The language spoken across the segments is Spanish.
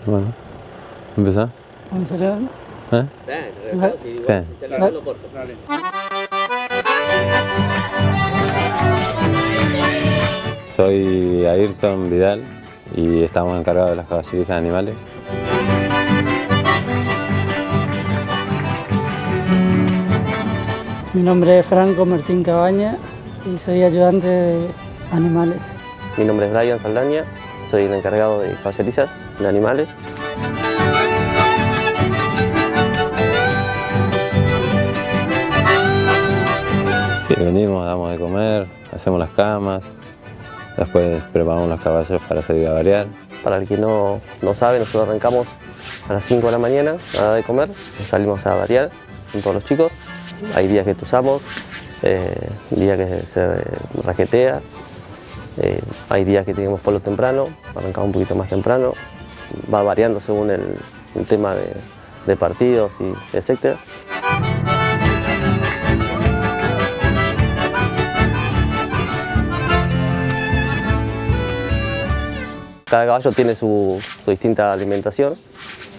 Bueno, ¿empezás? Vamos allá. Soy Ayrton Vidal y estamos encargados de las caballerizas de animales. Mi nombre es Franco Martín Cabaña y soy ayudante de animales. Mi nombre es Brian Saldaña, soy el encargado de caballerizas de animales. Sí, venimos, damos de comer, hacemos las camas, después preparamos los caballos para salir a variar. Para el que no sabe, nosotros arrancamos a las 5 de la mañana a dar de comer, salimos a variar con todos los chicos. Hay días que tuzamos, días que se raquetea, hay días que tenemos polo temprano, arrancamos un poquito más temprano, va variando según el tema de partidos y etcétera. Cada caballo tiene su distinta alimentación.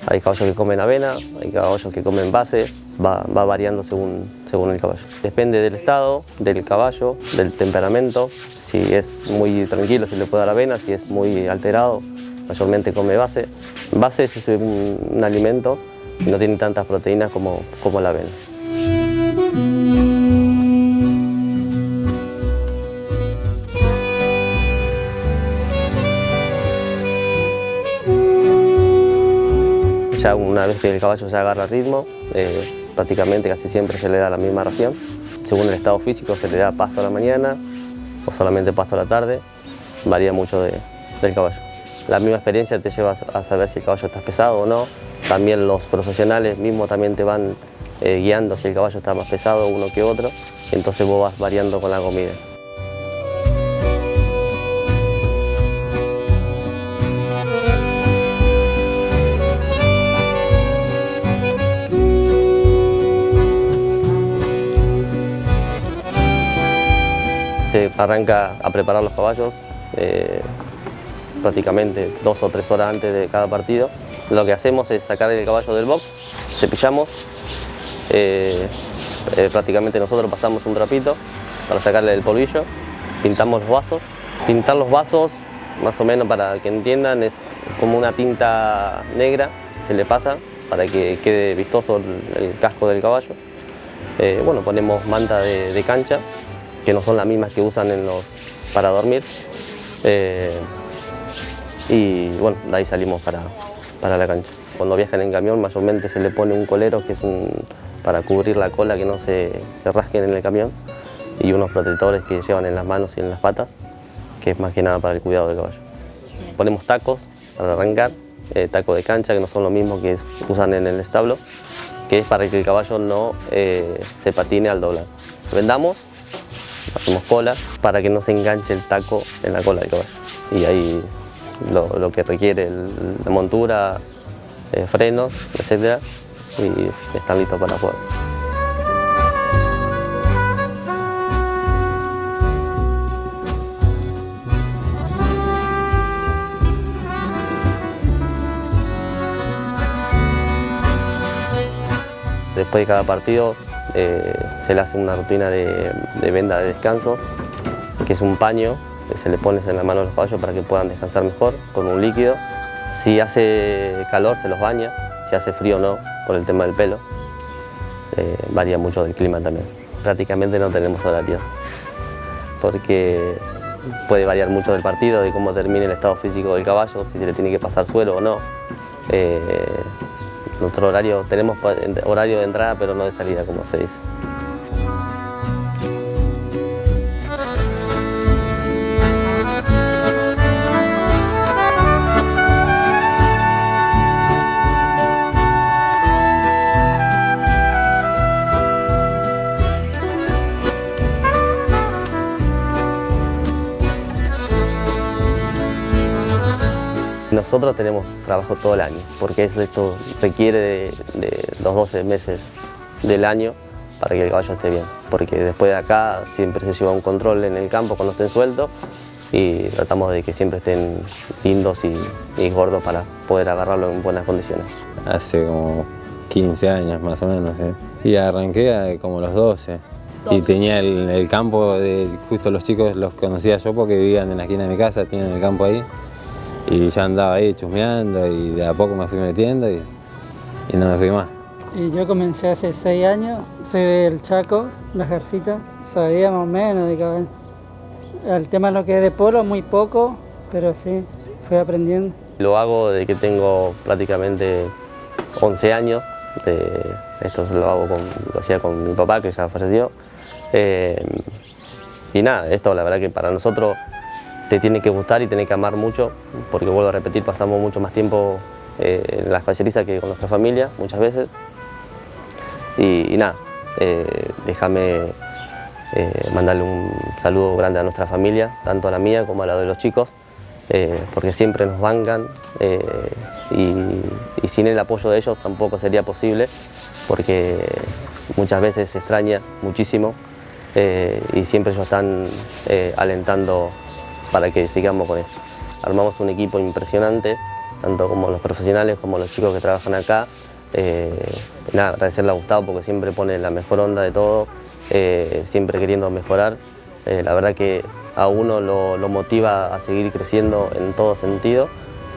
Hay caballos que comen avena, hay caballos que comen base, va variando según el caballo. Depende del estado, del caballo, del temperamento. Si es muy tranquilo se le puede dar avena, si es muy alterado mayormente come base. Base es un alimento que no tiene tantas proteínas como la avena. Ya una vez que el caballo ya agarra ritmo, prácticamente casi siempre se le da la misma ración. Según el estado físico se le da pasto a la mañana o solamente pasto a la tarde, varía mucho del caballo. La misma experiencia te lleva a saber si el caballo está pesado o no. También los profesionales mismos también te van guiando si el caballo está más pesado uno que otro, entonces vos vas variando con la comida. Se arranca a preparar los caballos prácticamente 2 o 3 horas antes de cada partido. Lo que hacemos es sacar el caballo del box, cepillamos, prácticamente nosotros pasamos un trapito para sacarle el polvillo, pintamos los vasos. Pintar los vasos, más o menos para que entiendan, es como una tinta negra, se le pasa para que quede vistoso el casco del caballo. Bueno, ponemos manta de cancha, que no son las mismas que usan para dormir. Y bueno, de ahí salimos para la cancha. Cuando viajan en camión mayormente se le pone un colero que es para cubrir la cola, que no se rasquen en el camión, y unos protectores que llevan en las manos y en las patas, que es más que nada para el cuidado del caballo. Ponemos tacos para arrancar, taco de cancha, que no son lo mismo que usan en el establo, que es para que el caballo no se patine al doblar. Vendamos, hacemos cola para que no se enganche el taco en la cola del caballo. Y ahí lo que requiere la montura, frenos, etc. Y están listos para jugar. Después de cada partido se le hace una rutina de venda de descanso, que es un paño que se le pone en la mano a los caballos para que puedan descansar mejor con un líquido. Si hace calor se los baña, si hace frío no, por el tema del pelo. Varía mucho del clima también. Prácticamente no tenemos horarios, porque puede variar mucho del partido, de cómo termine el estado físico del caballo, si se le tiene que pasar suelo o no. Nuestro horario, tenemos horario de entrada pero no de salida, como se dice. Nosotros tenemos trabajo todo el año, porque esto requiere de los 12 meses del año para que el caballo esté bien. Porque después de acá siempre se lleva un control en el campo cuando estén sueltos y tratamos de que siempre estén lindos y gordos para poder agarrarlo en buenas condiciones. Hace como 15 años más o menos, ¿sí? Y arranqué como los 12. Y tenía el campo, justo los chicos los conocía yo porque vivían en la esquina de mi casa, tenían el campo ahí. Y yo andaba ahí chusmeando y de a poco me fui metiendo y no me fui más. Y yo comencé hace 6 años, soy del Chaco, Las Garcitas, sabía más o menos de caballo. El tema de lo que es de polo, muy poco, pero sí, fui aprendiendo. Lo hago desde que tengo prácticamente 11 años, esto lo hacía con mi papá que ya falleció. Y nada, esto la verdad que para nosotros te tiene que gustar y tiene que amar mucho, porque vuelvo a repetir, pasamos mucho más tiempo en las caballerizas que con nuestra familia, muchas veces. Y nada, déjame mandarle un saludo grande a nuestra familia, tanto a la mía como a la de los chicos, porque siempre nos bancan y sin el apoyo de ellos tampoco sería posible, porque muchas veces se extraña muchísimo y siempre ellos están alentando para que sigamos con eso. Armamos un equipo impresionante, tanto como los profesionales como los chicos que trabajan acá. Nada, agradecerle a Gustavo porque siempre pone la mejor onda de todo, siempre queriendo mejorar. La verdad que a uno lo motiva a seguir creciendo en todo sentido,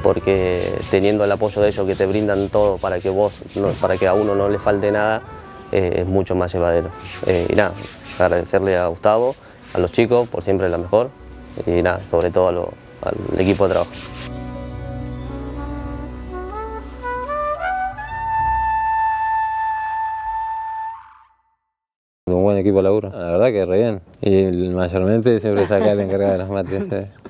porque teniendo el apoyo de ellos que te brindan todo para que a uno no le falte nada, es mucho más llevadero. Y nada, agradecerle a Gustavo, a los chicos por siempre la mejor y nada, sobre todo al equipo de trabajo. Un buen equipo de laburo, la verdad que re bien. Y mayormente siempre está acá el encargado de los mates.